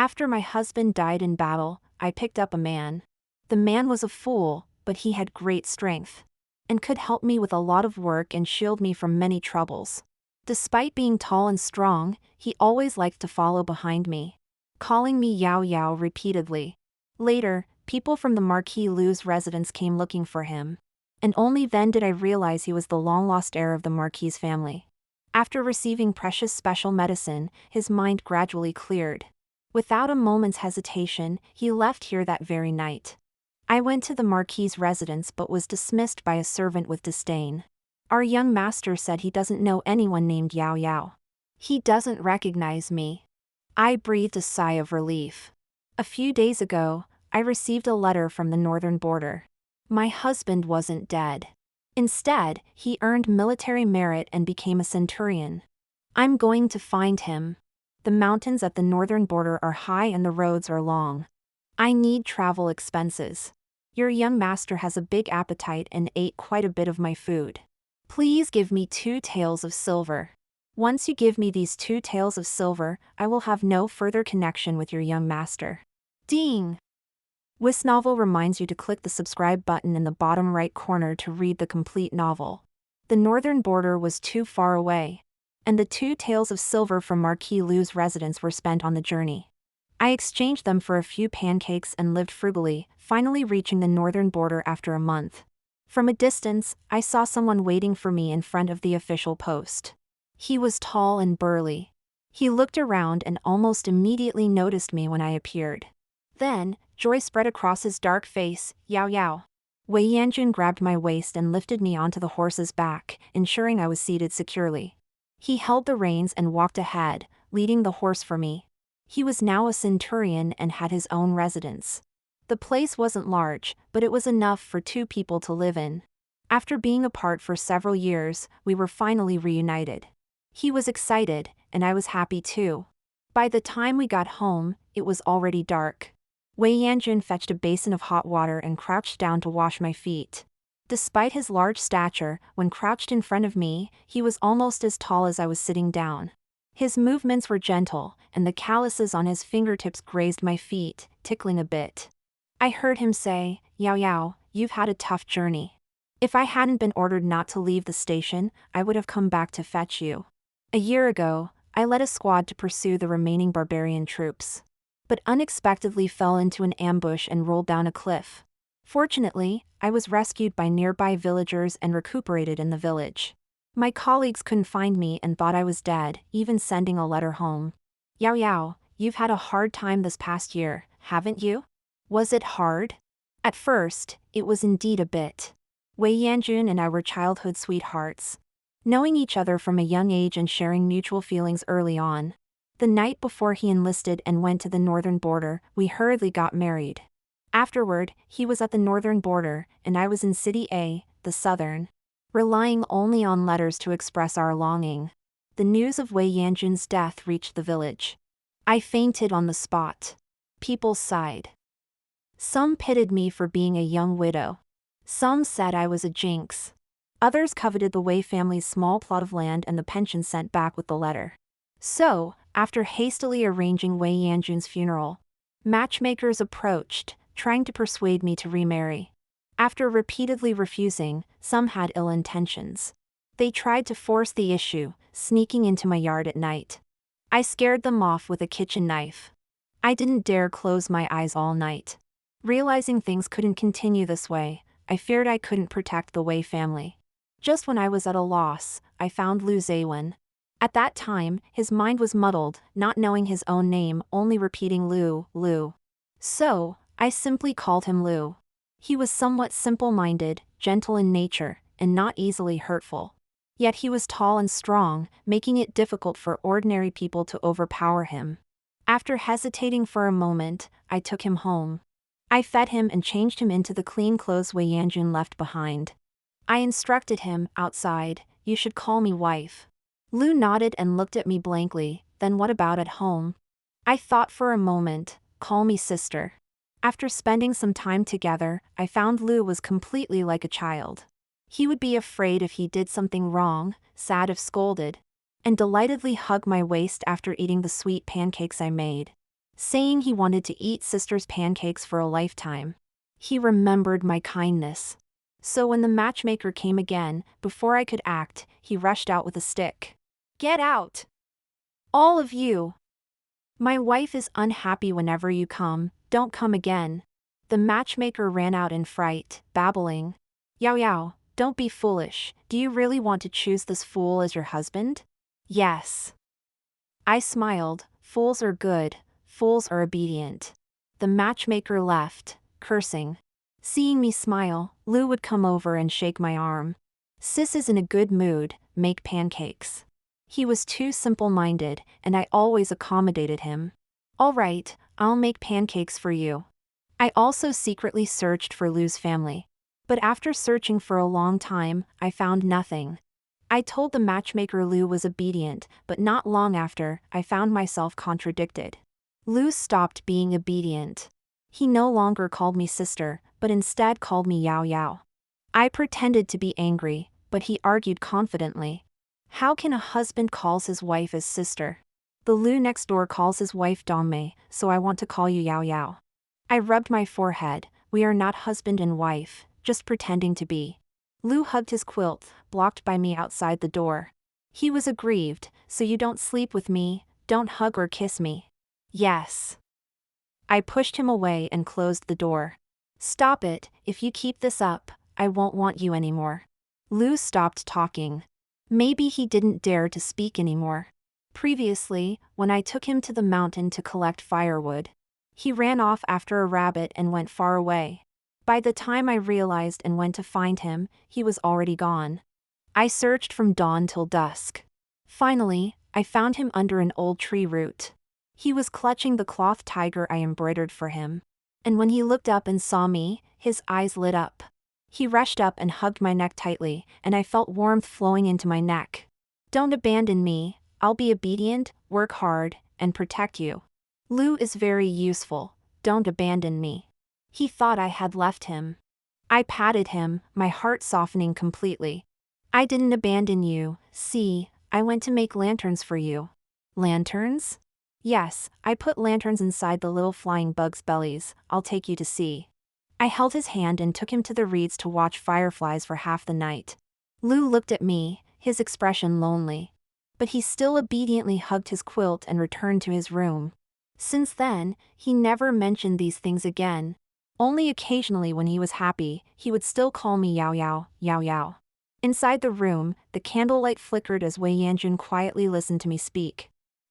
After my husband died in battle, I picked up a man. The man was a fool, but he had great strength and could help me with a lot of work and shield me from many troubles. Despite being tall and strong, he always liked to follow behind me, calling me Yaoyao repeatedly. Later, people from the Marquis Lu's residence came looking for him, and only then did I realize he was the long-lost heir of the Marquis family. After receiving precious special medicine, his mind gradually cleared. Without a moment's hesitation, he left here that very night. I went to the Marquis's residence but was dismissed by a servant with disdain. Our young master said he doesn't know anyone named Yaoyao. He doesn't recognize me. I breathed a sigh of relief. A few days ago, I received a letter from the northern border. My husband wasn't dead. Instead, he earned military merit and became a centurion. I'm going to find him. The mountains at the northern border are high and the roads are long. I need travel expenses. Your young master has a big appetite and ate quite a bit of my food. Please give me 2 taels of silver. Once you give me these 2 taels of silver, I will have no further connection with your young master. Ding! This novel reminds you to click the subscribe button in the bottom right corner to read the complete novel. The northern border was too far away, and the 2 taels of silver from Marquis Lu's residence were spent on the journey. I exchanged them for a few pancakes and lived frugally, finally reaching the northern border after a month. From a distance, I saw someone waiting for me in front of the official post. He was tall and burly. He looked around and almost immediately noticed me when I appeared. Then, joy spread across his dark face. Yaoyao. Wei Yanjun grabbed my waist and lifted me onto the horse's back, ensuring I was seated securely. He held the reins and walked ahead, leading the horse for me. He was now a centurion and had his own residence. The place wasn't large, but it was enough for 2 people to live in. After being apart for several years, we were finally reunited. He was excited, and I was happy too. By the time we got home, it was already dark. Wei Yanjun fetched a basin of hot water and crouched down to wash my feet. Despite his large stature, when crouched in front of me, he was almost as tall as I was sitting down. His movements were gentle, and the calluses on his fingertips grazed my feet, tickling a bit. I heard him say, "Yaoyao, you've had a tough journey. If I hadn't been ordered not to leave the station, I would have come back to fetch you. A year ago, I led a squad to pursue the remaining barbarian troops, but unexpectedly fell into an ambush and rolled down a cliff. Fortunately, I was rescued by nearby villagers and recuperated in the village. My colleagues couldn't find me and thought I was dead, even sending a letter home. Yaoyao, you've had a hard time this past year, haven't you? Was it hard?" At first, it was indeed a bit. Wei Yanjun and I were childhood sweethearts, knowing each other from a young age and sharing mutual feelings early on. The night before he enlisted and went to the northern border, we hurriedly got married. Afterward, he was at the northern border, and I was in City A, the southern, relying only on letters to express our longing. The news of Wei Yanjun's death reached the village. I fainted on the spot. People sighed. Some pitied me for being a young widow. Some said I was a jinx. Others coveted the Wei family's small plot of land and the pension sent back with the letter. So, after hastily arranging Wei Yanjun's funeral, matchmakers approached, trying to persuade me to remarry. After repeatedly refusing, some had ill intentions. They tried to force the issue, sneaking into my yard at night. I scared them off with a kitchen knife. I didn't dare close my eyes all night. Realizing things couldn't continue this way, I feared I couldn't protect the Wei family. Just when I was at a loss, I found Lu Zaiwen. At that time, his mind was muddled, not knowing his own name, only repeating Lu, Lu. So, I simply called him Lu. He was somewhat simple-minded, gentle in nature, and not easily hurtful. Yet he was tall and strong, making it difficult for ordinary people to overpower him. After hesitating for a moment, I took him home. I fed him and changed him into the clean clothes Wei Yanjun left behind. I instructed him, outside, "You should call me wife." Lu nodded and looked at me blankly. "Then what about at home?" I thought for a moment. "Call me sister." After spending some time together, I found Lu was completely like a child. He would be afraid if he did something wrong, sad if scolded, and delightedly hug my waist after eating the sweet pancakes I made. saying he wanted to eat sister's pancakes for a lifetime. He remembered my kindness. So when the matchmaker came again, before I could act, he rushed out with a stick. "Get out! All of you! My wife is unhappy whenever you come, don't come again." The matchmaker ran out in fright, babbling. "Yaoyao, don't be foolish, do you really want to choose this fool as your husband?" "Yes." I smiled. Fools are good, fools are obedient. The matchmaker left, cursing. Seeing me smile, Lu would come over and shake my arm. "Sis is in a good mood, make pancakes." He was too simple-minded, and I always accommodated him. "All right, I'll make pancakes for you." I also secretly searched for Lu's family. But after searching for a long time, I found nothing. I told the matchmaker Lu was obedient, but not long after, I found myself contradicted. Lu stopped being obedient. He no longer called me sister, but instead called me Yaoyao. I pretended to be angry, but he argued confidently. "How can a husband calls his wife as sister? The Lu next door calls his wife Dongmei, so I want to call you Yaoyao." I rubbed my forehead. "We are not husband and wife, just pretending to be." Lu hugged his quilt, blocked by me outside the door. He was aggrieved. "So you don't sleep with me, don't hug or kiss me?" "Yes." I pushed him away and closed the door. "Stop it, if you keep this up, I won't want you anymore." Lu stopped talking. Maybe he didn't dare to speak anymore. Previously, when I took him to the mountain to collect firewood, he ran off after a rabbit and went far away. By the time I realized and went to find him, he was already gone. I searched from dawn till dusk. Finally, I found him under an old tree root. He was clutching the cloth tiger I embroidered for him. And when he looked up and saw me, his eyes lit up. He rushed up and hugged my neck tightly, and I felt warmth flowing into my neck. "Don't abandon me, I'll be obedient, work hard, and protect you. Lu is very useful, don't abandon me." He thought I had left him. I patted him, my heart softening completely. "I didn't abandon you, see, I went to make lanterns for you." "Lanterns?" "Yes, I put lanterns inside the little flying bugs' bellies, I'll take you to see." I held his hand and took him to the reeds to watch fireflies for half the night. Lu looked at me, his expression lonely. But he still obediently hugged his quilt and returned to his room. Since then, he never mentioned these things again. Only occasionally when he was happy, he would still call me Yaoyao, Yaoyao. Inside the room, the candlelight flickered as Wei Yanjun quietly listened to me speak.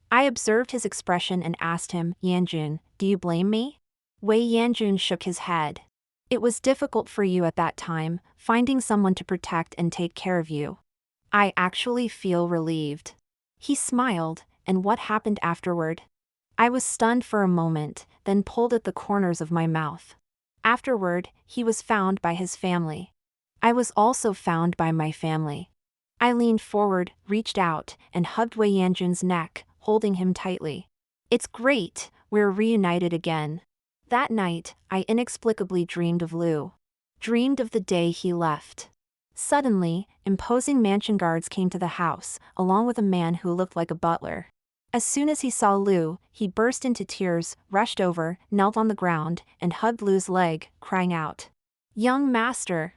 I observed his expression and asked him, "Yanjun, do you blame me?" Wei Yanjun shook his head. "It was difficult for you at that time, finding someone to protect and take care of you." I actually feel relieved. He smiled, and what happened afterward? I was stunned for a moment, then pulled at the corners of my mouth. Afterward, he was found by his family. I was also found by my family. I leaned forward, reached out, and hugged Wei Yanjun's neck, holding him tightly. "It's great, we're reunited again." That night, I inexplicably dreamed of Lu. Dreamed of the day he left. Suddenly, imposing mansion guards came to the house, along with a man who looked like a butler. As soon as he saw Lu, he burst into tears, rushed over, knelt on the ground, and hugged Lu's leg, crying out, "Young master!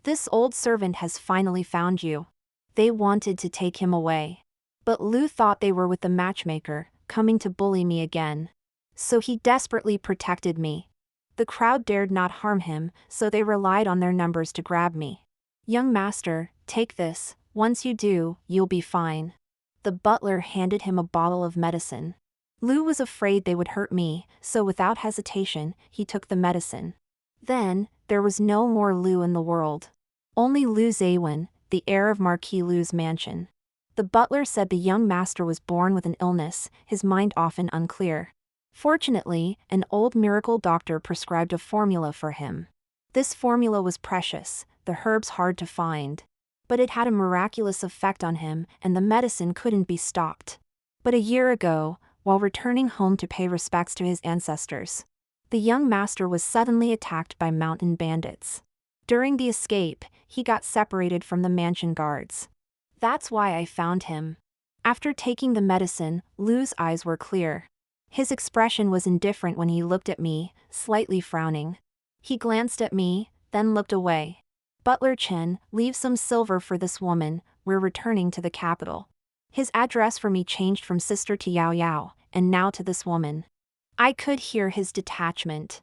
This old servant has finally found you." They wanted to take him away. But Lu thought they were with the matchmaker, coming to bully me again. So he desperately protected me. The crowd dared not harm him, so they relied on their numbers to grab me. "Young master, take this, once you do, you'll be fine." The butler handed him a bottle of medicine. Lu was afraid they would hurt me, so without hesitation, he took the medicine. Then, there was no more Lu in the world. Only Lu Zawin, the heir of Marquis Lu's mansion. The butler said the young master was born with an illness, his mind often unclear. Fortunately, an old miracle doctor prescribed a formula for him. This formula was precious, the herbs hard to find. But it had a miraculous effect on him, and the medicine couldn't be stopped. But a year ago, while returning home to pay respects to his ancestors, the young master was suddenly attacked by mountain bandits. During the escape, he got separated from the mansion guards. That's why I found him. After taking the medicine, Lu's eyes were clear. His expression was indifferent when he looked at me, slightly frowning. He glanced at me, then looked away. Butler Chen, leave some silver for this woman, we're returning to the capital. His address for me changed from sister to Yaoyao, and now to this woman. I could hear his detachment.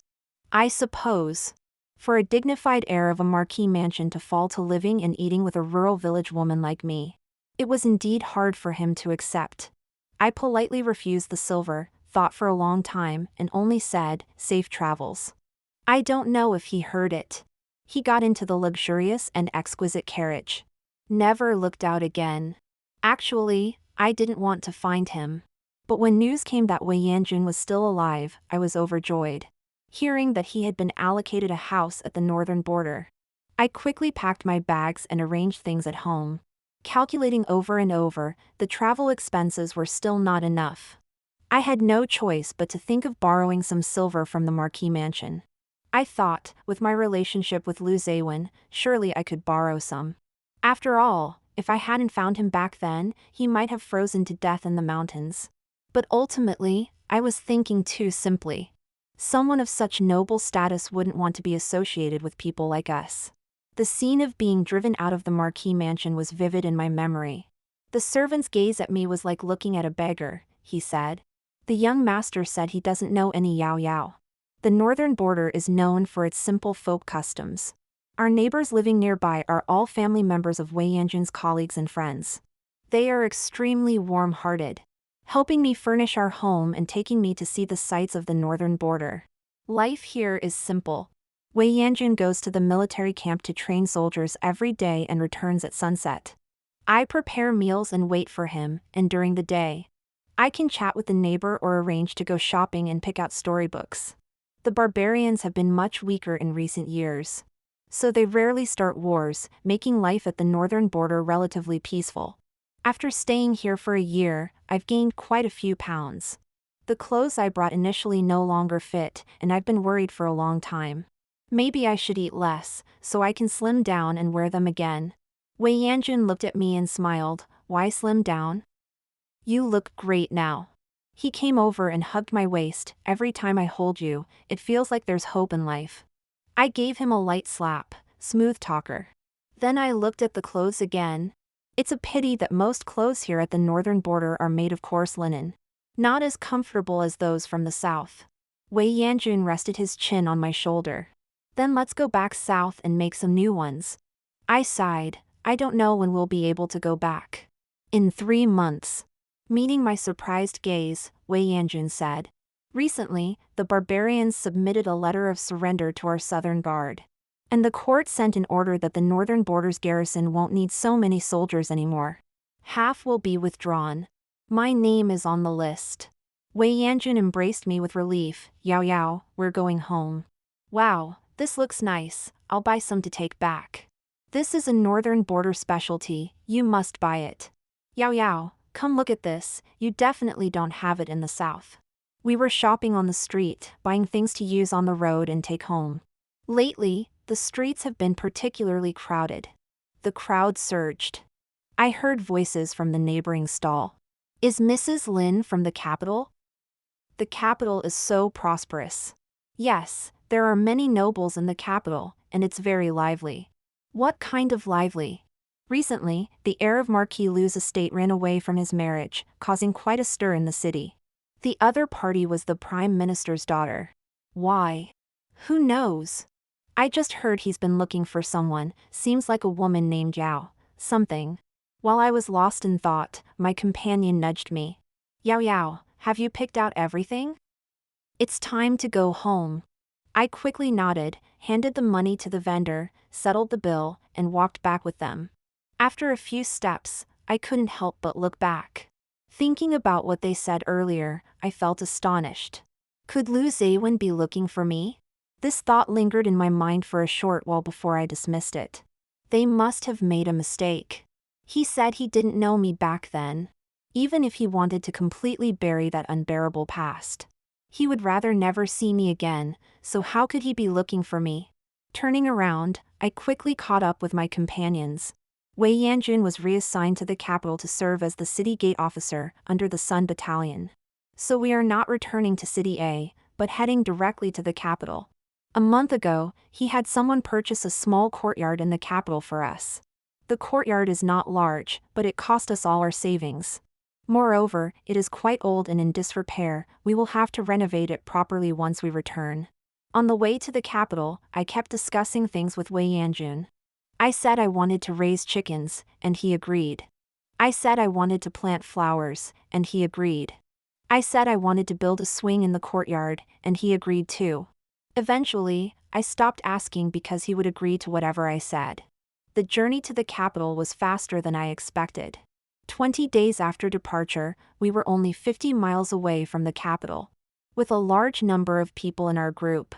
I suppose. For a dignified heir of a marquis mansion to fall to living and eating with a rural village woman like me. It was indeed hard for him to accept. I politely refused the silver, thought for a long time, and only said, safe travels. I don't know if he heard it. He got into the luxurious and exquisite carriage. Never looked out again. Actually, I didn't want to find him. But when news came that Wei Yanjun was still alive, I was overjoyed. Hearing that he had been allocated a house at the northern border. I quickly packed my bags and arranged things at home. Calculating over and over, the travel expenses were still not enough. I had no choice but to think of borrowing some silver from the Marquis mansion. I thought, with my relationship with Lu Zewin, surely I could borrow some. After all, if I hadn't found him back then, he might have frozen to death in the mountains. But ultimately, I was thinking too simply. Someone of such noble status wouldn't want to be associated with people like us. The scene of being driven out of the Marquis mansion was vivid in my memory. The servant's gaze at me was like looking at a beggar, he said. The young master said he doesn't know any Yaoyao. The northern border is known for its simple folk customs. Our neighbors living nearby are all family members of Wei Yanjun's colleagues and friends. They are extremely warm-hearted, helping me furnish our home and taking me to see the sights of the northern border. Life here is simple. Wei Yanjun goes to the military camp to train soldiers every day and returns at sunset. I prepare meals and wait for him, and during the day, I can chat with the neighbor or arrange to go shopping and pick out storybooks. The barbarians have been much weaker in recent years, so they rarely start wars, making life at the northern border relatively peaceful. After staying here for a year, I've gained quite a few pounds. The clothes I brought initially no longer fit, and I've been worried for a long time. Maybe I should eat less, so I can slim down and wear them again. Wei Yanjun looked at me and smiled. Why slim down? You look great now. He came over and hugged my waist. Every time I hold you, it feels like there's hope in life. I gave him a light slap. Smooth talker. Then I looked at the clothes again. It's a pity that most clothes here at the northern border are made of coarse linen. Not as comfortable as those from the south. Wei Yanjun rested his chin on my shoulder. Then let's go back south and make some new ones. I sighed. I don't know when we'll be able to go back. In 3 months. Meeting my surprised gaze, Wei Yanjun said. Recently, the barbarians submitted a letter of surrender to our southern guard. And the court sent an order that the northern border's garrison won't need so many soldiers anymore. Half will be withdrawn. My name is on the list. Wei Yanjun embraced me with relief. Yaoyao, we're going home. Wow, this looks nice. I'll buy some to take back. This is a northern border specialty, you must buy it. Yaoyao, come look at this, you definitely don't have it in the south. We were shopping on the street, buying things to use on the road and take home. Lately, the streets have been particularly crowded. The crowd surged. I heard voices from the neighboring stall. Is Mrs. Lin from the capital? The capital is so prosperous. Yes, there are many nobles in the capital, and it's very lively. What kind of lively? Recently, the heir of Marquis Lu's estate ran away from his marriage, causing quite a stir in the city. The other party was the Prime Minister's daughter. Why? Who knows? I just heard he's been looking for someone, seems like a woman named Yao, something. While I was lost in thought, my companion nudged me. Yaoyao, have you picked out everything? It's time to go home. I quickly nodded, handed the money to the vendor, settled the bill, and walked back with them. After a few steps, I couldn't help but look back. Thinking about what they said earlier, I felt astonished. Could Lu Zewin be looking for me? This thought lingered in my mind for a short while before I dismissed it. They must have made a mistake. He said he didn't know me back then. Even if he wanted to completely bury that unbearable past, he would rather never see me again, so how could he be looking for me? Turning around, I quickly caught up with my companions. Wei Yanjun was reassigned to the capital to serve as the city gate officer under the Sun Battalion. So we are not returning to City A, but heading directly to the capital. A month ago, he had someone purchase a small courtyard in the capital for us. The courtyard is not large, but it cost us all our savings. Moreover, it is quite old and in disrepair. We will have to renovate it properly once we return. On the way to the capital, I kept discussing things with Wei Yanjun. I said I wanted to raise chickens, and he agreed. I said I wanted to plant flowers, and he agreed. I said I wanted to build a swing in the courtyard, and he agreed too. Eventually, I stopped asking because he would agree to whatever I said. The journey to the capital was faster than I expected. 20 days after departure, we were only 50 miles away from the capital. With a large number of people in our group.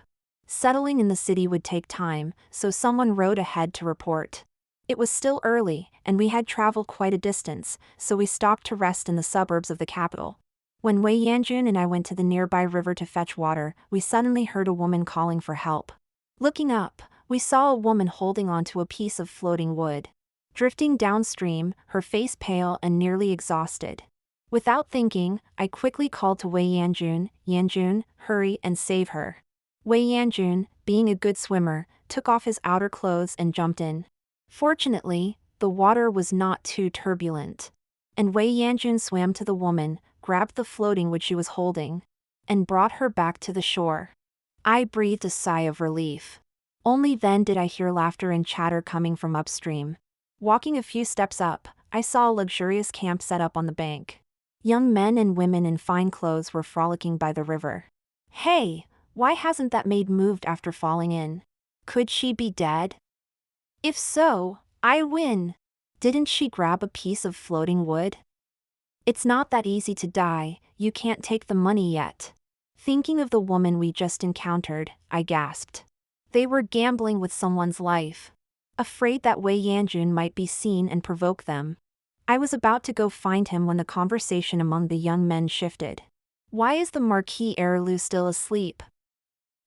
Settling in the city would take time, so someone rode ahead to report. It was still early, and we had traveled quite a distance, so we stopped to rest in the suburbs of the capital. When Wei Yanjun and I went to the nearby river to fetch water, we suddenly heard a woman calling for help. Looking up, we saw a woman holding onto a piece of floating wood. Drifting downstream, her face pale and nearly exhausted. Without thinking, I quickly called to Wei Yanjun, "Yanjun, hurry and save her." Wei Yanjun, being a good swimmer, took off his outer clothes and jumped in. Fortunately, the water was not too turbulent. And Wei Yanjun swam to the woman, grabbed the floating wood she was holding, and brought her back to the shore. I breathed a sigh of relief. Only then did I hear laughter and chatter coming from upstream. Walking a few steps up, I saw a luxurious camp set up on the bank. Young men and women in fine clothes were frolicking by the river. Hey, why hasn't that maid moved after falling in? Could she be dead? If so, I win. Didn't she grab a piece of floating wood? It's not that easy to die, you can't take the money yet. Thinking of the woman we just encountered, I gasped. They were gambling with someone's life. Afraid that Wei Yanjun might be seen and provoke them. I was about to go find him when the conversation among the young men shifted. Why is the Marquis Lu still asleep?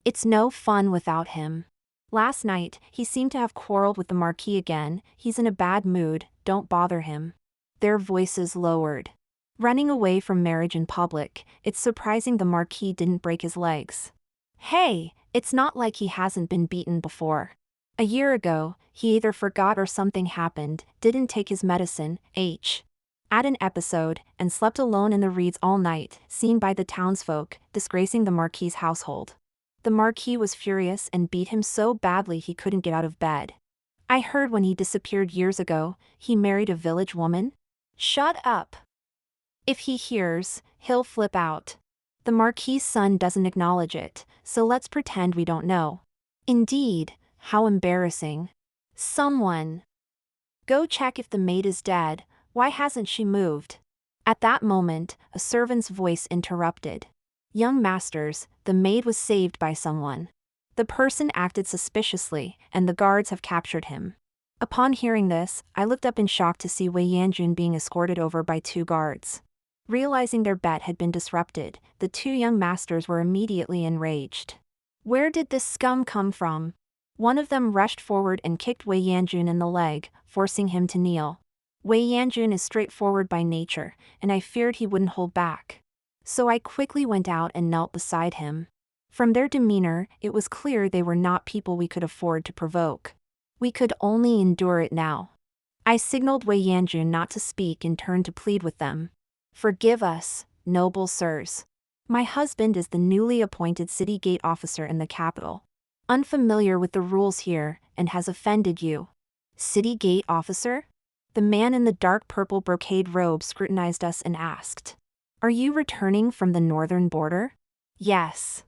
It's no fun without him. Last night, he seemed to have quarreled with the Marquis again. He's in a bad mood, don't bother him. Their voices lowered. Running away from marriage in public, it's surprising the Marquis didn't break his legs. Hey, it's not like he hasn't been beaten before. A year ago, he either forgot or something happened, didn't take his medicine, Had an episode, and slept alone in the reeds all night, seen by the townsfolk, disgracing the Marquis's household. The Marquis was furious and beat him so badly he couldn't get out of bed. I heard when he disappeared years ago, he married a village woman? Shut up. If he hears, he'll flip out. The Marquis's son doesn't acknowledge it, so let's pretend we don't know. Indeed, how embarrassing. Someone. Go check if the maid is dead, why hasn't she moved? At that moment, a servant's voice interrupted. Young masters, the maid was saved by someone. The person acted suspiciously, and the guards have captured him. Upon hearing this, I looked up in shock to see Wei Yanjun being escorted over by 2 guards. Realizing their bet had been disrupted, the 2 young masters were immediately enraged. Where did this scum come from? One of them rushed forward and kicked Wei Yanjun in the leg, forcing him to kneel. Wei Yanjun is straightforward by nature, and I feared he wouldn't hold back. So I quickly went out and knelt beside him. From their demeanor, it was clear they were not people we could afford to provoke. We could only endure it now. I signaled Wei Yanjun not to speak and turned to plead with them. Forgive us, noble sirs. My husband is the newly appointed city gate officer in the capital. Unfamiliar with the rules here, and has offended you. City gate officer? The man in the dark purple brocade robe scrutinized us and asked. Are you returning from the northern border? Yes.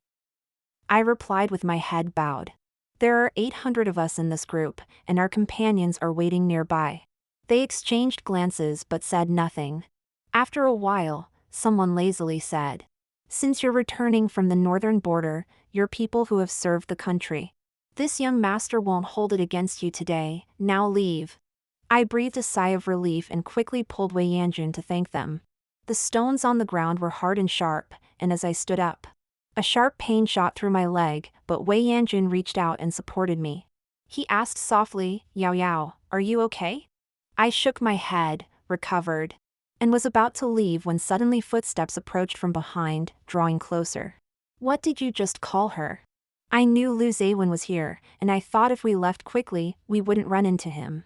I replied with my head bowed. There are 800 of us in this group, and our companions are waiting nearby. They exchanged glances but said nothing. After a while, someone lazily said, Since you're returning from the northern border, you're people who have served the country. This young master won't hold it against you today, now leave. I breathed a sigh of relief and quickly pulled Wei Yanjun to thank them. The stones on the ground were hard and sharp, and as I stood up, a sharp pain shot through my leg, but Wei Yanjun reached out and supported me. He asked softly, Yaoyao, are you okay? I shook my head, recovered. and was about to leave when suddenly footsteps approached from behind, drawing closer. What did you just call her? I knew Lu Zaywin was here, and I thought if we left quickly, we wouldn't run into him.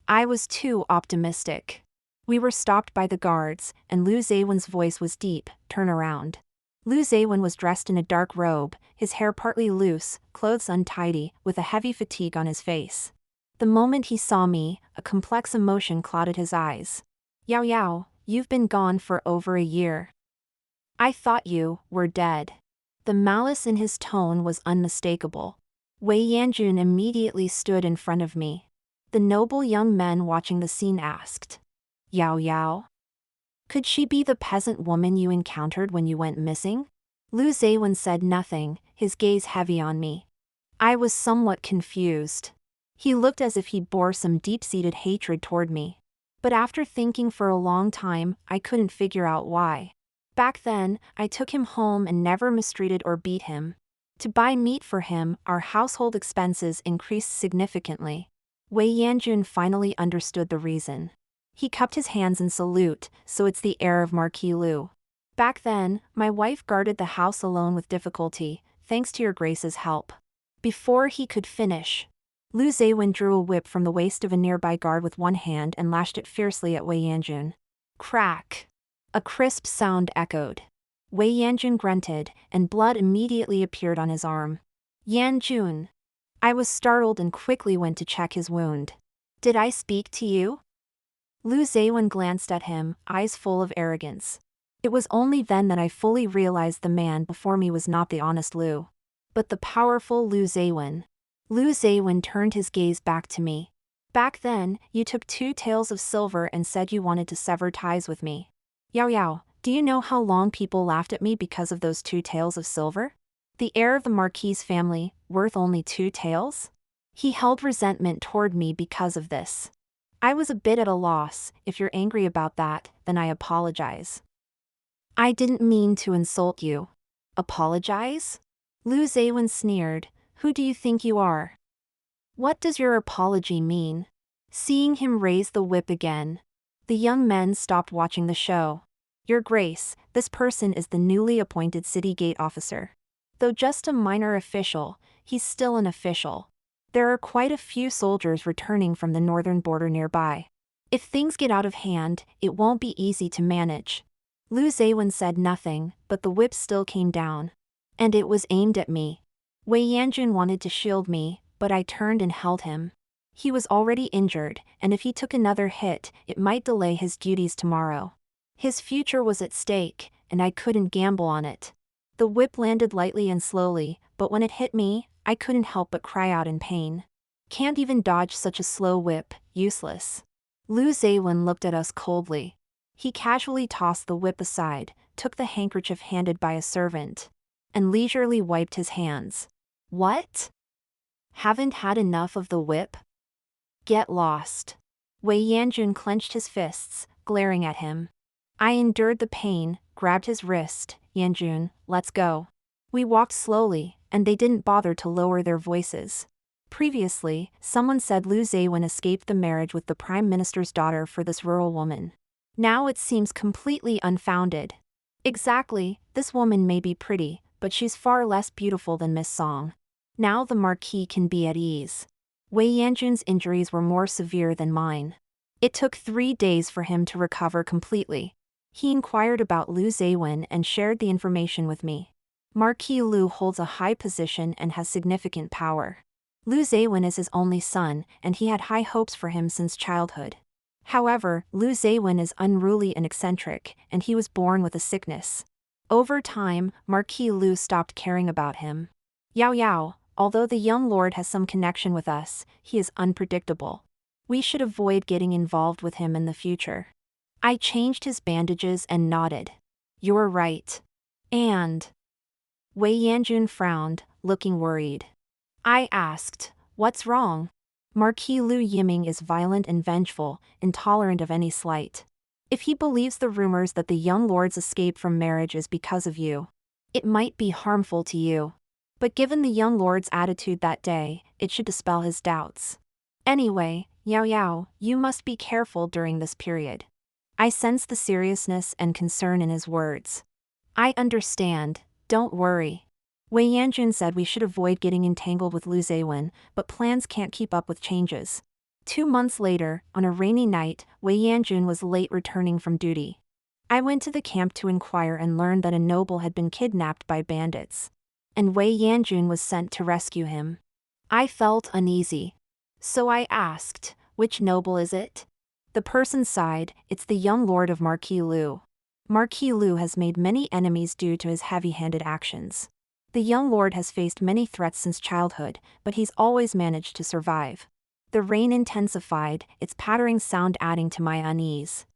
I was too optimistic. We were stopped by the guards, and Lu Zaywin's voice was deep. Turn around. Lu Zaywin was dressed in a dark robe, his hair partly loose, clothes untidy, with a heavy fatigue on his face. The moment he saw me, a complex emotion clouded his eyes. Yaoyao, you've been gone for over a year. I thought you were dead. The malice in his tone was unmistakable. Wei Yanjun immediately stood in front of me. The noble young men watching the scene asked, Yaoyao? Could she be the peasant woman you encountered when you went missing? Lu Zaywin said nothing, his gaze heavy on me. I was somewhat confused. He looked as if he bore some deep-seated hatred toward me. But after thinking for a long time, I couldn't figure out why. Back then, I took him home and never mistreated or beat him. To buy meat for him, our household expenses increased significantly. Wei Yanjun finally understood the reason. He cupped his hands in salute, so it's the heir of Marquis Lu. Back then, my wife guarded the house alone with difficulty, thanks to your grace's help. Before he could finish, Lu Zaywin drew a whip from the waist of a nearby guard with one hand and lashed it fiercely at Wei Yanjun. Crack! A crisp sound echoed. Wei Yanjun grunted, and blood immediately appeared on his arm. Yanjun! I was startled and quickly went to check his wound. Did I speak to you? Lu Zaywin glanced at him, eyes full of arrogance. It was only then that I fully realized the man before me was not the honest Lu, but the powerful Lu Zaywin. Lu Zaywin turned his gaze back to me. Back then, you took 2 taels of silver and said you wanted to sever ties with me. Yaoyao, do you know how long people laughed at me because of those 2 taels of silver? The heir of the Marquis family, worth only 2 taels? He held resentment toward me because of this. I was a bit at a loss. If you're angry about that, then I apologize. I didn't mean to insult you. Apologize? Lu Zaywin sneered. Who do you think you are? What does your apology mean? Seeing him raise the whip again, the young men stopped watching the show. Your Grace, this person is the newly appointed city gate officer. Though just a minor official, he's still an official. There are quite a few soldiers returning from the northern border nearby. If things get out of hand, it won't be easy to manage. Lu Zaywin said nothing, but the whip still came down. And it was aimed at me. Wei Yanjun wanted to shield me, but I turned and held him. He was already injured, and if he took another hit, it might delay his duties tomorrow. His future was at stake, and I couldn't gamble on it. The whip landed lightly and slowly, but when it hit me, I couldn't help but cry out in pain. Can't even dodge such a slow whip, useless. Lu Zaywin looked at us coldly. He casually tossed the whip aside, took the handkerchief handed by a servant, and leisurely wiped his hands. What? Haven't had enough of the whip? Get lost. Wei Yanjun clenched his fists, glaring at him. I endured the pain, grabbed his wrist. Yanjun, let's go. We walked slowly, and they didn't bother to lower their voices. Previously, someone said Lu Zaywin escaped the marriage with the Prime Minister's daughter for this rural woman. Now it seems completely unfounded. Exactly, this woman may be pretty, but she's far less beautiful than Miss Song. Now the Marquis can be at ease. Wei Yanjun's injuries were more severe than mine. It took 3 days for him to recover completely. He inquired about Lu Zaywin and shared the information with me. Marquis Lu holds a high position and has significant power. Lu Zaywin is his only son, and he had high hopes for him since childhood. However, Lu Zaywin is unruly and eccentric, and he was born with a sickness. Over time, Marquis Lu stopped caring about him. Yaoyao, although the young lord has some connection with us, he is unpredictable. We should avoid getting involved with him in the future. I changed his bandages and nodded. You're right. And Wei Yanjun frowned, looking worried. I asked, what's wrong? Marquis Lu Yiming is violent and vengeful, intolerant of any slight. If he believes the rumors that the young lord's escape from marriage is because of you, it might be harmful to you. But given the young lord's attitude that day, it should dispel his doubts. Anyway, Yaoyao, you must be careful during this period. I sensed the seriousness and concern in his words. I understand, don't worry. Wei Yanjun said we should avoid getting entangled with Lu Zaiwen, but plans can't keep up with changes. 2 months later, on a rainy night, Wei Yanjun was late returning from duty. I went to the camp to inquire and learned that a noble had been kidnapped by bandits. And Wei Yanjun was sent to rescue him. I felt uneasy. So I asked, which noble is it? The person sighed, it's the young lord of Marquis Lu. Marquis Lu has made many enemies due to his heavy-handed actions. The young lord has faced many threats since childhood, but he's always managed to survive. The rain intensified, its pattering sound adding to my unease.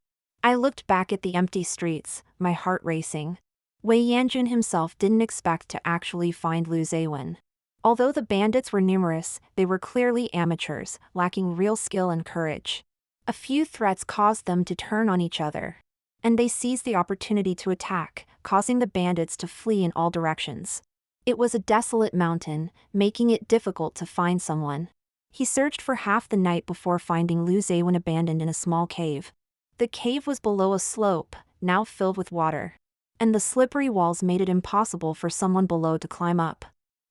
I looked back at the empty streets, my heart racing. Wei Yanjun himself didn't expect to actually find Lu Zaiwen. Although the bandits were numerous, they were clearly amateurs, lacking real skill and courage. A few threats caused them to turn on each other. And they seized the opportunity to attack, causing the bandits to flee in all directions. It was a desolate mountain, making it difficult to find someone. He searched for half the night before finding Lu Zaiwen abandoned in a small cave. The cave was below a slope, now filled with water. And the slippery walls made it impossible for someone below to climb up.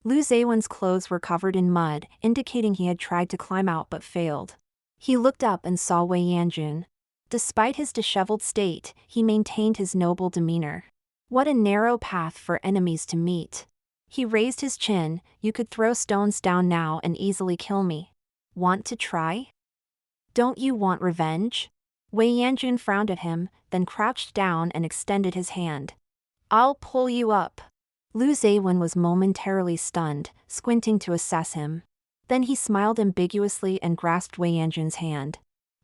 Lu Zaiwen's clothes were covered in mud, indicating he had tried to climb out but failed. He looked up and saw Wei Yanjun. Despite his disheveled state, he maintained his noble demeanor. What a narrow path for enemies to meet. He raised his chin, you could throw stones down now and easily kill me. Want to try? Don't you want revenge? Wei Yanjun frowned at him, then crouched down and extended his hand. I'll pull you up. Lu Zaiwen was momentarily stunned, squinting to assess him. Then he smiled ambiguously and grasped Wei Yanjun's hand.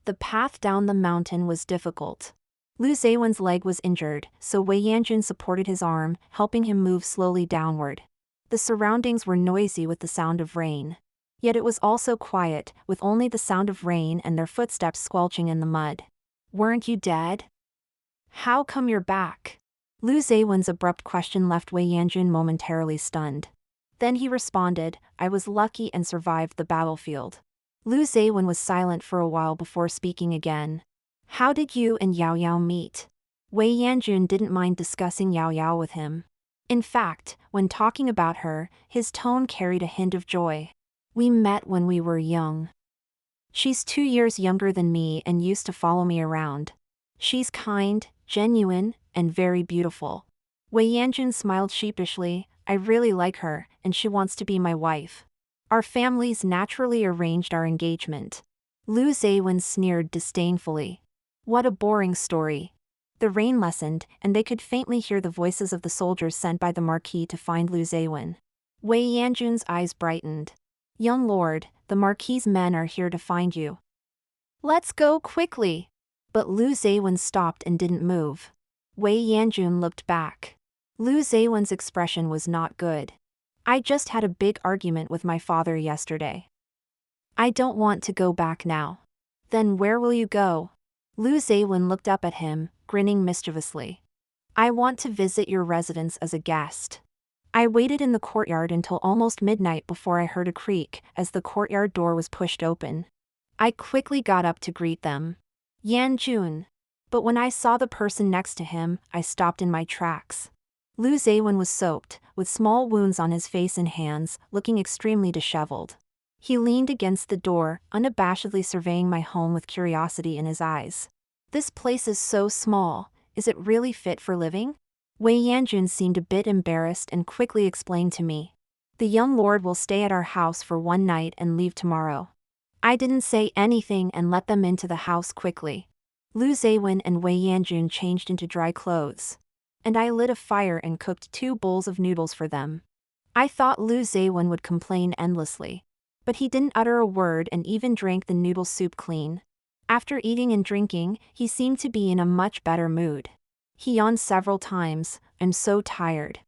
The path down the mountain was difficult. Lu Zaiwen's leg was injured, so Wei Yanjun supported his arm, helping him move slowly downward. The surroundings were noisy with the sound of rain. Yet it was also quiet, with only the sound of rain and their footsteps squelching in the mud. Weren't you dead? How come you're back? Lu Zaiwen's abrupt question left Wei Yanjun momentarily stunned. Then he responded, I was lucky and survived the battlefield. Lu Zaiwen was silent for a while before speaking again. How did you and Yaoyao meet? Wei Yanjun didn't mind discussing Yaoyao with him. In fact, when talking about her, his tone carried a hint of joy. We met when we were young. She's 2 years younger than me and used to follow me around. She's kind, genuine, and very beautiful. Wei Yanjun smiled sheepishly, I really like her, and she wants to be my wife. Our families naturally arranged our engagement. Lu Zaiwen sneered disdainfully. What a boring story. The rain lessened, and they could faintly hear the voices of the soldiers sent by the Marquis to find Lu Zaiwen. Wei Yanjun's eyes brightened. Young lord, the Marquis's men are here to find you. Let's go quickly. But Lu Zaiwen stopped and didn't move. Wei Yanjun looked back. Lu Zaiwen's expression was not good. I just had a big argument with my father yesterday. I don't want to go back now. Then where will you go? Lu Zaiwen looked up at him, grinning mischievously. I want to visit your residence as a guest. I waited in the courtyard until almost midnight before I heard a creak as the courtyard door was pushed open. I quickly got up to greet them. Yanjun. But when I saw the person next to him, I stopped in my tracks. Lu Zaiwen was soaked, with small wounds on his face and hands, looking extremely disheveled. He leaned against the door, unabashedly surveying my home with curiosity in his eyes. This place is so small, is it really fit for living? Wei Yanjun seemed a bit embarrassed and quickly explained to me. The young lord will stay at our house for 1 night and leave tomorrow. I didn't say anything and let them into the house quickly. Lu Zaiwen and Wei Yanjun changed into dry clothes. And I lit a fire and cooked 2 bowls of noodles for them. I thought Lu Zaiwen would complain endlessly. But he didn't utter a word and even drank the noodle soup clean. After eating and drinking, he seemed to be in a much better mood. He yawned several times, I'm so tired.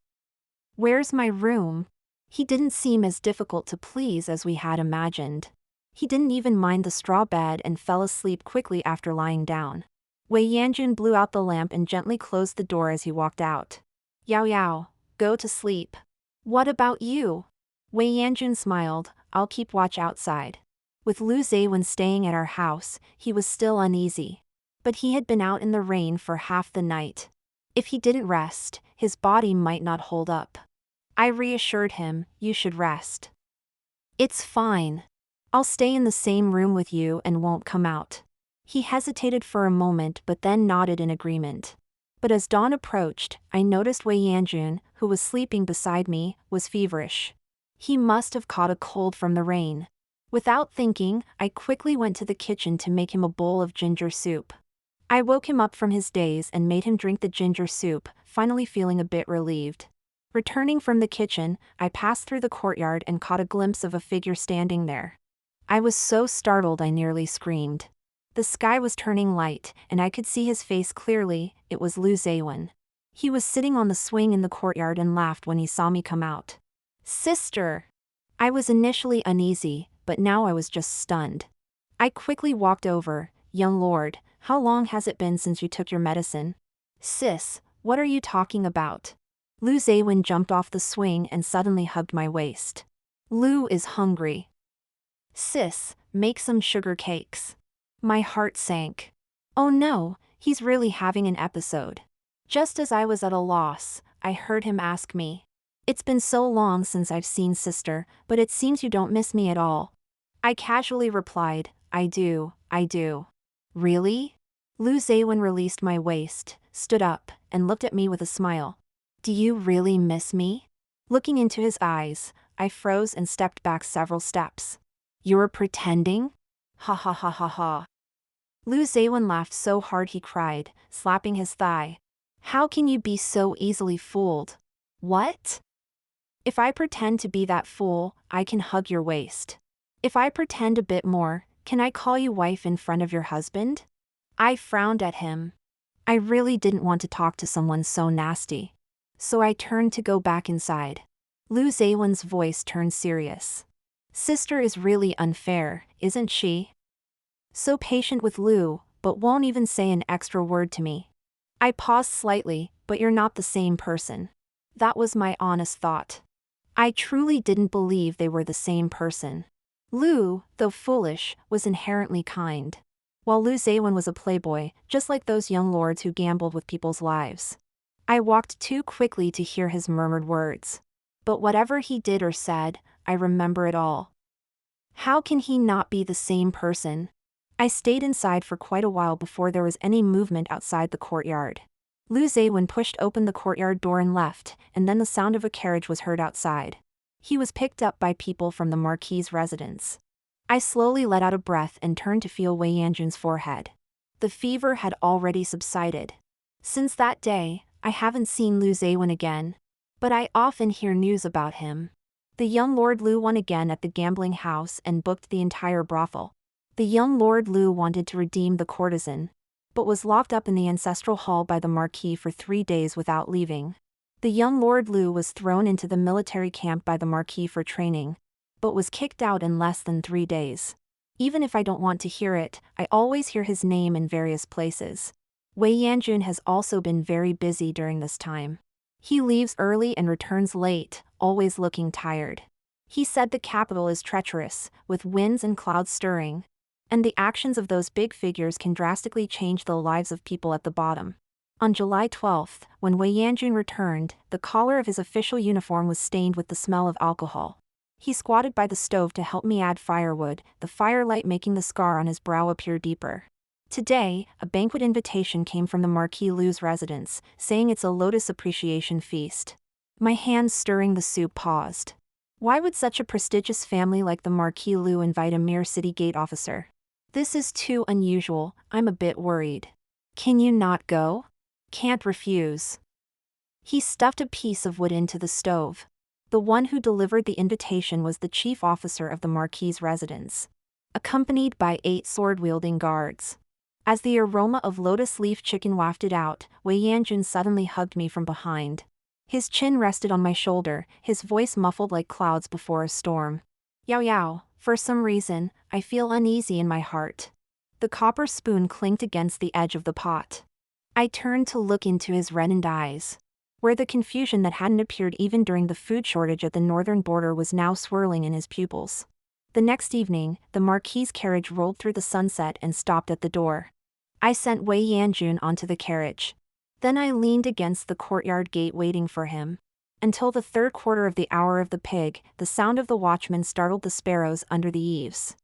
Where's my room? He didn't seem as difficult to please as we had imagined. He didn't even mind the straw bed and fell asleep quickly after lying down. Wei Yanjun blew out the lamp and gently closed the door as he walked out. Yaoyao, go to sleep. What about you? Wei Yanjun smiled, I'll keep watch outside. With Lu Zaiwen staying at our house, he was still uneasy. But he had been out in the rain for half the night. If he didn't rest, his body might not hold up. I reassured him, "You should rest. It's fine. I'll stay in the same room with you and won't come out." He hesitated for a moment but then nodded in agreement. But as dawn approached, I noticed Wei Yanjun, who was sleeping beside me, was feverish. He must have caught a cold from the rain. Without thinking, I quickly went to the kitchen to make him a bowl of ginger soup. I woke him up from his daze and made him drink the ginger soup, finally feeling a bit relieved. Returning from the kitchen, I passed through the courtyard and caught a glimpse of a figure standing there. I was so startled I nearly screamed. The sky was turning light, and I could see his face clearly. It was Lu Zaywen. He was sitting on the swing in the courtyard and laughed when he saw me come out. "Sister!" I was initially uneasy, but now I was just stunned. I quickly walked over. "Young lord, how long has it been since you took your medicine?" "Sis, what are you talking about?" Lu Zaywen jumped off the swing and suddenly hugged my waist. "Lu is hungry. Sis, make some sugar cakes." My heart sank. Oh no, he's really having an episode. Just as I was at a loss, I heard him ask me, "It's been so long since I've seen sister, but it seems you don't miss me at all." I casually replied, I do. "Really?" Lu Zaywen released my waist, stood up, and looked at me with a smile. "Do you really miss me?" Looking into his eyes, I froze and stepped back several steps. "You're pretending?" "Ha ha ha ha ha." Lu Zaywen laughed so hard he cried, slapping his thigh. "How can you be so easily fooled?" "What?" "If I pretend to be that fool, I can hug your waist. If I pretend a bit more, can I call you wife in front of your husband?" I frowned at him. I really didn't want to talk to someone so nasty. So I turned to go back inside. Lu Zaywen's voice turned serious. "Sister is really unfair, isn't she? So patient with Lu, but won't even say an extra word to me." I paused slightly, "But you're not the same person." That was my honest thought. I truly didn't believe they were the same person. Lu, though foolish, was inherently kind. While Lu Zaywen was a playboy, just like those young lords who gambled with people's lives. I walked too quickly to hear his murmured words. But whatever he did or said, I remember it all. How can he not be the same person? I stayed inside for quite a while before there was any movement outside the courtyard. Lu Zaywen pushed open the courtyard door and left, and then the sound of a carriage was heard outside. He was picked up by people from the Marquis' residence. I slowly let out a breath and turned to feel Wei Yanjun's forehead. The fever had already subsided. Since that day, I haven't seen Lu Zaywen again. But I often hear news about him. The young Lord Lu won again at the gambling house and booked the entire brothel. The young Lord Lu wanted to redeem the courtesan, but was locked up in the ancestral hall by the Marquis for 3 days without leaving. The young Lord Lu was thrown into the military camp by the Marquis for training, but was kicked out in less than 3 days. Even if I don't want to hear it, I always hear his name in various places. Wei Yanjun has also been very busy during this time. He leaves early and returns late, always looking tired. He said the capital is treacherous, with winds and clouds stirring, and the actions of those big figures can drastically change the lives of people at the bottom. On July 12th, when Wei Yanjun returned, the collar of his official uniform was stained with the smell of alcohol. He squatted by the stove to help me add firewood, the firelight making the scar on his brow appear deeper. Today, a banquet invitation came from the Marquis Lu's residence, saying it's a lotus appreciation feast. My hands stirring the soup paused. Why would such a prestigious family like the Marquis Lu invite a mere city gate officer? This is too unusual, I'm a bit worried. Can you not go? Can't refuse. He stuffed a piece of wood into the stove. The one who delivered the invitation was the chief officer of the Marquis' residence, accompanied by 8 sword-wielding guards. As the aroma of lotus leaf chicken wafted out, Wei Yanjun suddenly hugged me from behind. His chin rested on my shoulder, his voice muffled like clouds before a storm. "Yaoyao, for some reason, I feel uneasy in my heart." The copper spoon clinked against the edge of the pot. I turned to look into his reddened eyes, where the confusion that hadn't appeared even during the food shortage at the northern border was now swirling in his pupils. The next evening, the Marquis' carriage rolled through the sunset and stopped at the door. I sent Wei Yanjun onto the carriage. Then I leaned against the courtyard gate waiting for him. Until the third quarter of the hour of the pig, the sound of the watchman startled the sparrows under the eaves.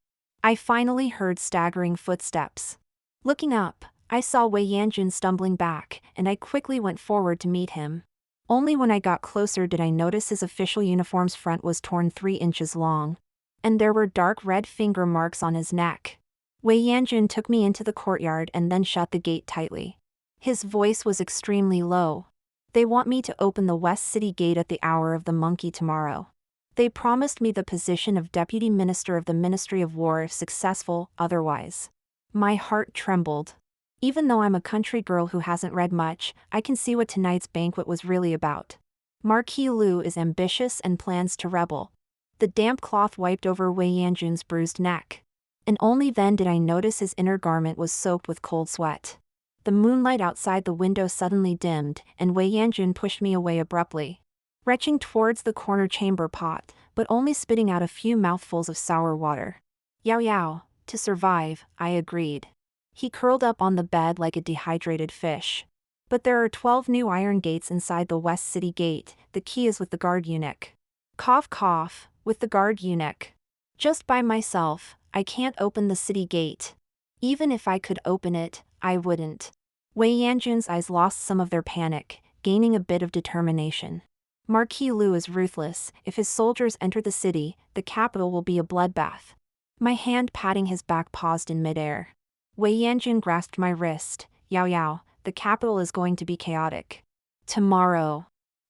I finally heard staggering footsteps. Looking up, I saw Wei Yanjun stumbling back, and I quickly went forward to meet him. Only when I got closer did I notice his official uniform's front was torn 3 inches long. And there were dark red finger marks on his neck. Wei Yanjun took me into the courtyard and then shut the gate tightly. His voice was extremely low. They want me to open the West City Gate at the hour of the monkey tomorrow. They promised me the position of Deputy Minister of the Ministry of War if successful, otherwise. My heart trembled. Even though I'm a country girl who hasn't read much, I can see what tonight's banquet was really about. Marquis Lu is ambitious and plans to rebel. The damp cloth wiped over Wei Yanjun's bruised neck. And only then did I notice his inner garment was soaked with cold sweat. The moonlight outside the window suddenly dimmed, and Wei Yanjun pushed me away abruptly. Retching towards the corner chamber pot, but only spitting out a few mouthfuls of sour water. Yaoyao, to survive, I agreed. He curled up on the bed like a dehydrated fish. But there are 12 new iron gates inside the West City Gate. The key is with the guard eunuch. Cough cough, with the guard eunuch. Just by myself, I can't open the city gate. Even if I could open it, I wouldn't. Wei Yanjun's eyes lost some of their panic, gaining a bit of determination. Marquis Lu is ruthless. If his soldiers enter the city, the capital will be a bloodbath. My hand patting his back paused in midair. Wei Yanjun grasped my wrist. Yaoyao, the capital is going to be chaotic. Tomorrow.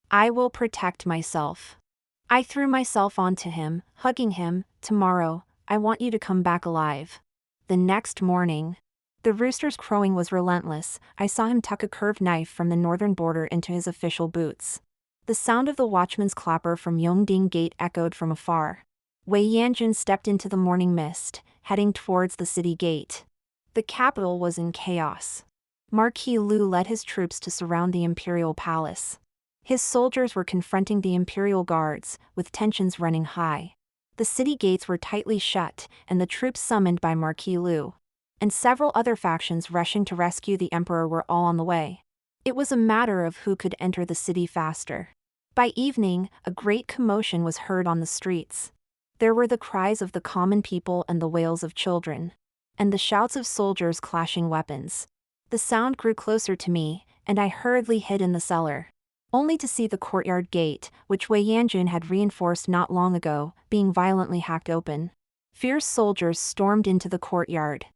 I will protect myself. I threw myself onto him, hugging him. Tomorrow, I want you to come back alive. The next morning. The rooster's crowing was relentless. I saw him tuck a curved knife from the northern border into his official boots. The sound of the watchman's clapper from Yongding Gate echoed from afar. Wei Yanjun stepped into the morning mist, heading towards the city gate. The capital was in chaos. Marquis Lu led his troops to surround the imperial palace. His soldiers were confronting the imperial guards, with tensions running high. The city gates were tightly shut, and the troops summoned by Marquis Lu and several other factions rushing to rescue the emperor were all on the way. It was a matter of who could enter the city faster. By evening, a great commotion was heard on the streets. There were the cries of the common people and the wails of children, and the shouts of soldiers clashing weapons. The sound grew closer to me, and I hurriedly hid in the cellar, only to see the courtyard gate, which Wei Yanjun had reinforced not long ago, being violently hacked open. Fierce soldiers stormed into the courtyard.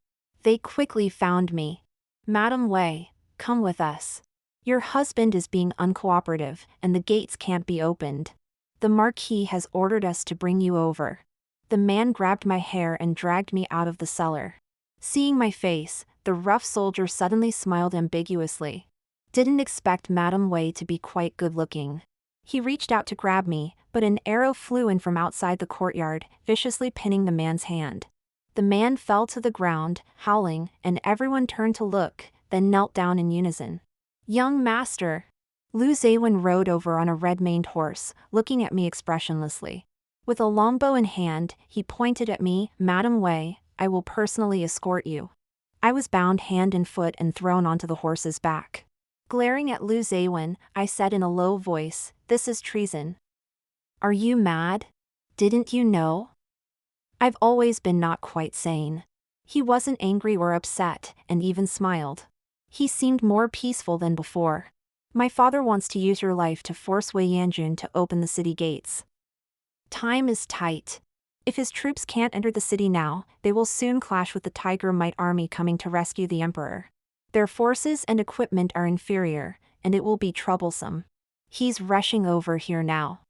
They quickly found me. Madam Wei, come with us. Your husband is being uncooperative, and the gates can't be opened. The Marquis has ordered us to bring you over. The man grabbed my hair and dragged me out of the cellar. Seeing my face, the rough soldier suddenly smiled ambiguously. Didn't expect Madam Wei to be quite good-looking. He reached out to grab me, but an arrow flew in from outside the courtyard, viciously pinning the man's hand. The man fell to the ground, howling, and everyone turned to look, then knelt down in unison. Young master. Lu Zewin rode over on a red-maned horse, looking at me expressionlessly. With a longbow in hand, he pointed at me. Madam Wei, I will personally escort you. I was bound hand and foot and thrown onto the horse's back. Glaring at Lu Zewin, I said in a low voice, "This is treason." Are you mad? Didn't you know? I've always been not quite sane. He wasn't angry or upset, and even smiled. He seemed more peaceful than before. My father wants to use your life to force Wei Yanjun to open the city gates. Time is tight. If his troops can't enter the city now, they will soon clash with the Tiger Might army coming to rescue the emperor. Their forces and equipment are inferior, and it will be troublesome. He's rushing over here now.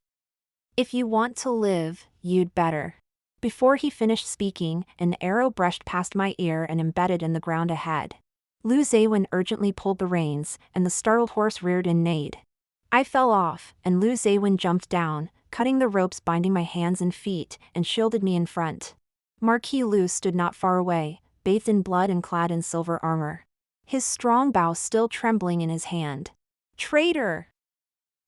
If you want to live, you'd better. Before he finished speaking, an arrow brushed past my ear and embedded in the ground ahead. Lu Zewin urgently pulled the reins, and the startled horse reared and neighed. I fell off, and Lu Zewin jumped down, cutting the ropes binding my hands and feet, and shielded me in front. Marquis Lu stood not far away, bathed in blood and clad in silver armor. His strong bow still trembling in his hand. Traitor!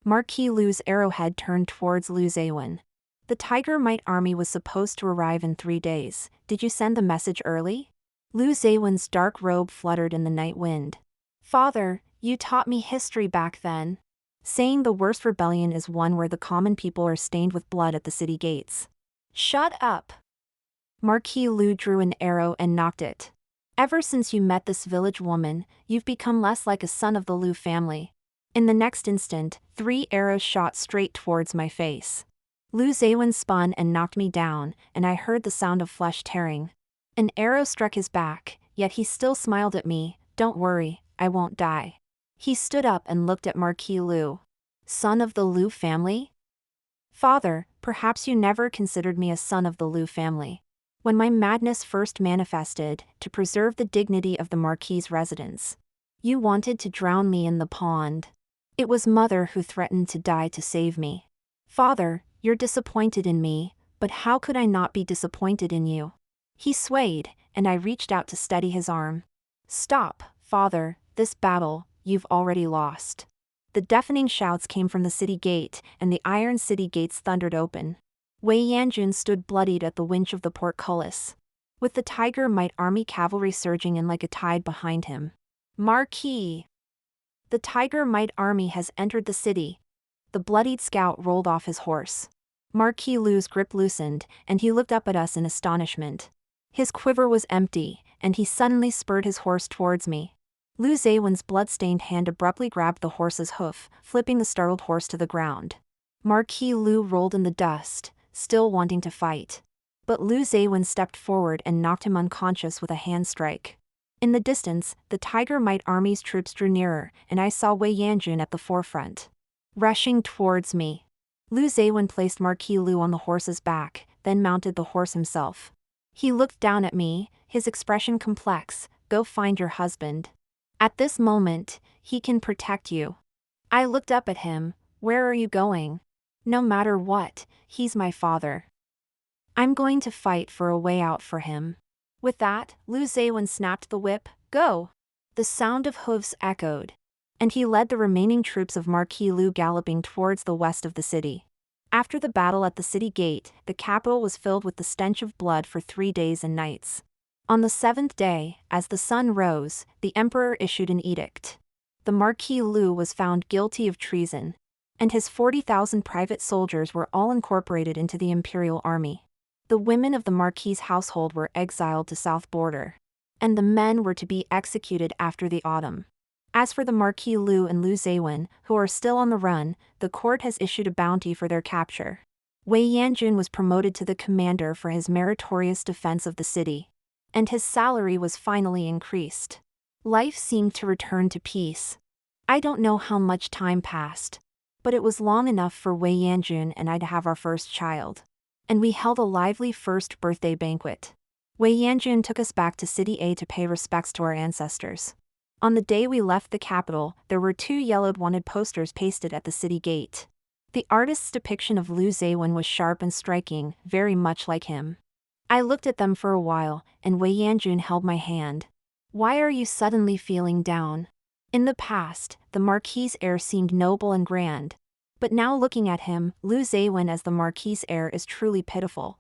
Marquis Lu's arrowhead turned towards Lu Zewin. The Tiger Might army was supposed to arrive in 3 days. Did you send the message early? Lu Zewin's dark robe fluttered in the night wind. Father, you taught me history back then. Saying the worst rebellion is one where the common people are stained with blood at the city gates. Shut up. Marquis Lu drew an arrow and nocked it. Ever since you met this village woman, you've become less like a son of the Lu family. In the next instant, 3 arrows shot straight towards my face. Lu Zewin spun and knocked me down, and I heard the sound of flesh tearing. An arrow struck his back, yet he still smiled at me. Don't worry, I won't die. He stood up and looked at Marquis Lu. Son of the Lu family? Father, perhaps you never considered me a son of the Lu family. When my madness first manifested, to preserve the dignity of the Marquis' residence, you wanted to drown me in the pond. It was Mother who threatened to die to save me. Father, you're disappointed in me, but how could I not be disappointed in you? He swayed, and I reached out to steady his arm. Stop, Father, this battle, you've already lost. The deafening shouts came from the city gate, and the iron city gates thundered open. Wei Yanjun stood bloodied at the winch of the portcullis, with the Tiger Might Army cavalry surging in like a tide behind him. Marquis! The Tiger Might Army has entered the city. The bloodied scout rolled off his horse. Marquis Lu's grip loosened, and he looked up at us in astonishment. His quiver was empty, and he suddenly spurred his horse towards me. Lu Zewin's blood-stained hand abruptly grabbed the horse's hoof, flipping the startled horse to the ground. Marquis Lu rolled in the dust, still wanting to fight. But Lu Zewin stepped forward and knocked him unconscious with a hand strike. In the distance, the Tiger Might Army's troops drew nearer, and I saw Wei Yanjun at the forefront, rushing towards me. Lu Zewin placed Marquis Lu on the horse's back, then mounted the horse himself. He looked down at me, his expression complex. Go find your husband. At this moment, he can protect you. I looked up at him. Where are you going? No matter what, he's my father. I'm going to fight for a way out for him. With that, Lu Zewin snapped the whip. Go! The sound of hooves echoed, and he led the remaining troops of Marquis Lu galloping towards the west of the city. After the battle at the city gate, the capital was filled with the stench of blood for 3 days and nights. On the 7th day, as the sun rose, the emperor issued an edict. The Marquis Lu was found guilty of treason, and his 40,000 private soldiers were all incorporated into the imperial army. The women of the Marquis' household were exiled to south border, and the men were to be executed after the autumn. As for the Marquis Lu and Lu Zewin, who are still on the run, the court has issued a bounty for their capture. Wei Yanjun was promoted to the commander for his meritorious defense of the city, and his salary was finally increased. Life seemed to return to peace. I don't know how much time passed, but it was long enough for Wei Yanjun and I to have our first child. And we held a lively first birthday banquet. Wei Yanjun took us back to City A to pay respects to our ancestors. On the day we left the capital, there were 2 yellowed wanted posters pasted at the city gate. The artist's depiction of Lu Zewin was sharp and striking, very much like him. I looked at them for a while, and Wei Yanjun held my hand. Why are you suddenly feeling down? In the past, the Marquis' heir seemed noble and grand. But now looking at him, Lu Zewin as the Marquis' heir is truly pitiful.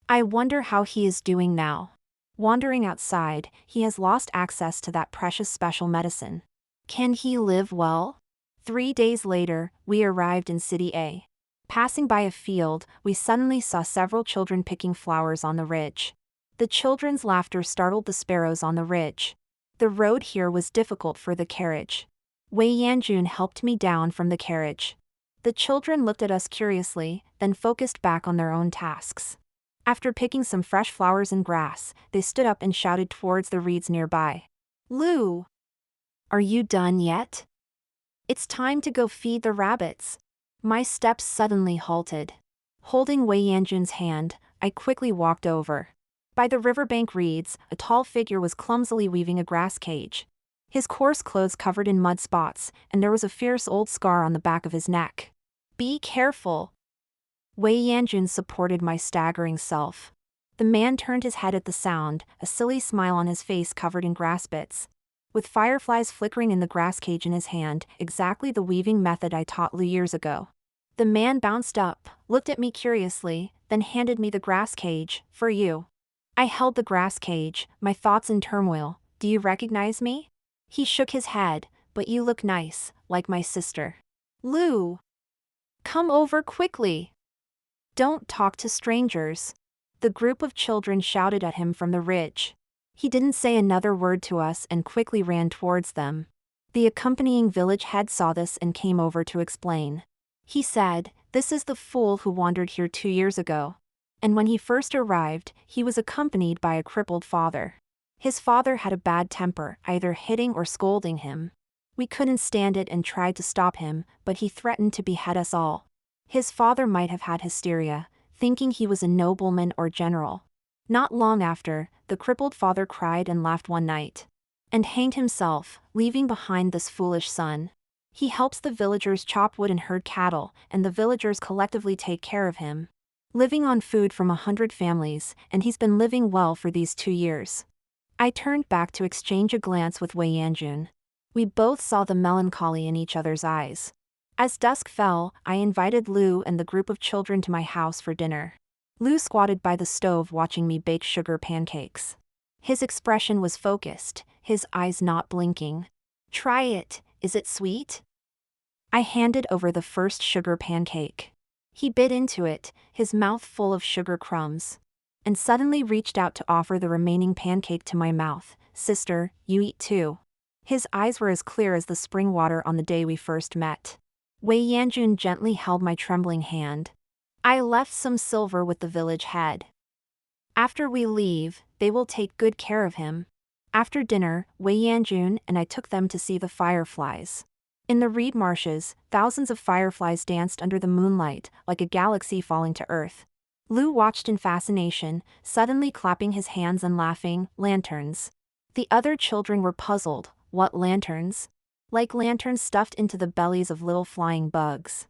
I wonder how he is doing now. Wandering outside, he has lost access to that precious special medicine. Can he live well? 3 days later, we arrived in City A. Passing by a field, we suddenly saw several children picking flowers on the ridge. The children's laughter startled the sparrows on the ridge. The road here was difficult for the carriage. Wei Yanjun helped me down from the carriage. The children looked at us curiously, then focused back on their own tasks. After picking some fresh flowers and grass, they stood up and shouted towards the reeds nearby. Lu! Are you done yet? It's time to go feed the rabbits. My steps suddenly halted. Holding Wei Yanjun's hand, I quickly walked over. By the riverbank reeds, a tall figure was clumsily weaving a grass cage. His coarse clothes covered in mud spots, and there was a fierce old scar on the back of his neck. Be careful. Wei Yanjun supported my staggering self. The man turned his head at the sound, a silly smile on his face covered in grass bits. With fireflies flickering in the grass cage in his hand, exactly the weaving method I taught Lu years ago. The man bounced up, looked at me curiously, then handed me the grass cage. For you. I held the grass cage, my thoughts in turmoil. Do you recognize me? He shook his head. But you look nice, like my sister. Lu! Come over quickly. Don't talk to strangers. The group of children shouted at him from the ridge. He didn't say another word to us and quickly ran towards them. The accompanying village head saw this and came over to explain. He said, "This is the fool who wandered here 2 years ago." And when he first arrived, he was accompanied by a crippled father. His father had a bad temper, either hitting or scolding him. We couldn't stand it and tried to stop him, but he threatened to behead us all. His father might have had hysteria, thinking he was a nobleman or general. Not long after, the crippled father cried and laughed one night. And hanged himself, leaving behind this foolish son. He helps the villagers chop wood and herd cattle, and the villagers collectively take care of him. Living on food from 100 families, and he's been living well for these 2 years. I turned back to exchange a glance with Wei Yanjun. We both saw the melancholy in each other's eyes. As dusk fell, I invited Lu and the group of children to my house for dinner. Lu squatted by the stove watching me bake sugar pancakes. His expression was focused, his eyes not blinking. Try it, is it sweet? I handed over the first sugar pancake. He bit into it, his mouth full of sugar crumbs. And suddenly reached out to offer the remaining pancake to my mouth. Sister, you eat too. His eyes were as clear as the spring water on the day we first met. Wei Yanjun gently held my trembling hand. I left some silver with the village head. After we leave, they will take good care of him. After dinner, Wei Yanjun and I took them to see the fireflies. In the reed marshes, thousands of fireflies danced under the moonlight, like a galaxy falling to earth. Lu watched in fascination, suddenly clapping his hands and laughing. Lanterns. The other children were puzzled. What lanterns? Like lanterns stuffed into the bellies of little flying bugs.